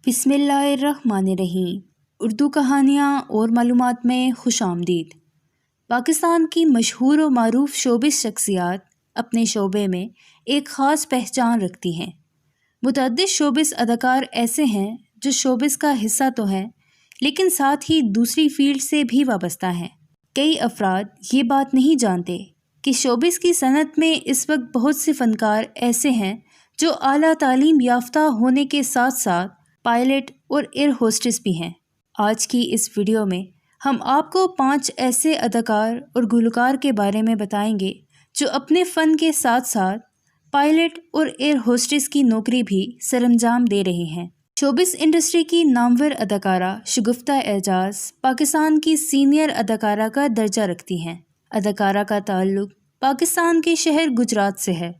بسم اللہ الرحمن الرحیم۔ اردو کہانیاں اور معلومات میں خوش آمدید۔ پاکستان کی مشہور و معروف شوبز شخصیات اپنے شعبے میں ایک خاص پہچان رکھتی ہیں۔ متعدد شوبز اداکار ایسے ہیں جو شوبز کا حصہ تو ہیں لیکن ساتھ ہی دوسری فیلڈ سے بھی وابستہ ہیں۔ کئی افراد یہ بات نہیں جانتے کہ شوبز کی صنعت میں اس وقت بہت سے فنکار ایسے ہیں جو اعلیٰ تعلیم یافتہ ہونے کے ساتھ ساتھ پائلٹ اور ایئر ہوسٹس بھی ہیں۔ آج کی اس ویڈیو میں ہم آپ کو 5 ایسے اداکار اور گلوکار کے بارے میں بتائیں گے جو اپنے فن کے ساتھ ساتھ پائلٹ اور ایئر ہوسٹس کی نوکری بھی سرانجام دے رہے ہیں۔ شوبز انڈسٹری کی نامور اداکارہ شگفتہ اعجاز پاکستان کی سینئر اداکارہ کا درجہ رکھتی ہیں۔ اداکارہ کا تعلق پاکستان کے شہر گجرات سے ہے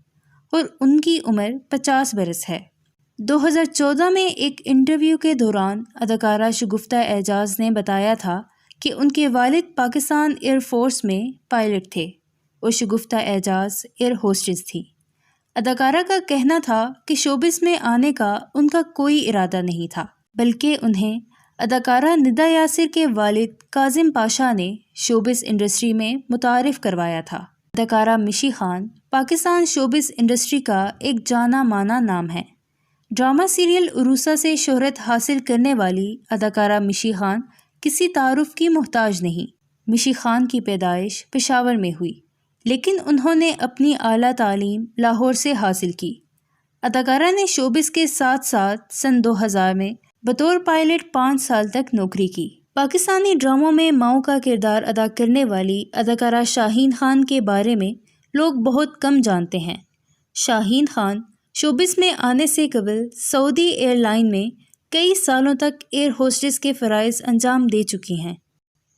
اور ان کی عمر 50 برس ہے۔ 2014 میں ایک انٹرویو کے دوران اداکارہ شگفتہ اعجاز نے بتایا تھا کہ ان کے والد پاکستان ایئر فورس میں پائلٹ تھے اور شگفتہ اعجاز ایئر ہوسٹس تھی۔ اداکارہ کا کہنا تھا کہ شوبز میں آنے کا ان کا کوئی ارادہ نہیں تھا، بلکہ انہیں اداکارہ ندا یاسر کے والد کاظم پاشا نے شوبز انڈسٹری میں متعارف کروایا تھا۔ اداکارہ مشی خان پاکستان شوبز انڈسٹری کا ایک جانا مانا نام ہے۔ ڈرامہ سیریل عروسہ سے شہرت حاصل کرنے والی اداکارہ مشی خان کسی تعارف کی محتاج نہیں۔ مشی خان کی پیدائش پشاور میں ہوئی لیکن انہوں نے اپنی اعلیٰ تعلیم لاہور سے حاصل کی۔ اداکارہ نے شوبز کے ساتھ ساتھ سن 2000 میں بطور پائلٹ 5 سال تک نوکری کی۔ پاکستانی ڈراموں میں ماؤں کا کردار ادا کرنے والی اداکارہ شاہین خان کے بارے میں لوگ بہت کم جانتے ہیں۔ شاہین خان شوبز میں آنے سے قبل سعودی ایئر لائن میں کئی سالوں تک ایئر ہوسٹس کے فرائض انجام دے چکی ہیں۔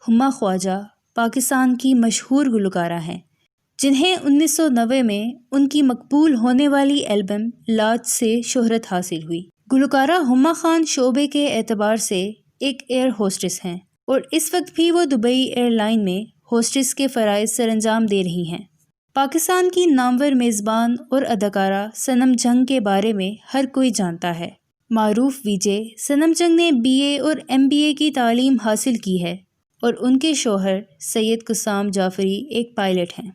ہما خواجہ پاکستان کی مشہور گلوکارہ ہیں جنہیں 1990 میں ان کی مقبول ہونے والی البم لاج سے شہرت حاصل ہوئی۔ گلوکارہ ہما خان شعبے کے اعتبار سے ایک ایئر ہوسٹس ہیں اور اس وقت بھی وہ دبئی ایئر لائن میں ہوسٹس کے فرائض سرانجام دے رہی ہیں۔ پاکستان کی نامور میزبان اور اداکارہ صنم جنگ کے بارے میں ہر کوئی جانتا ہے۔ معروف وی جے صنم جنگ نے BA اور MBA کی تعلیم حاصل کی ہے اور ان کے شوہر سید قسام جعفری ایک پائلٹ ہیں۔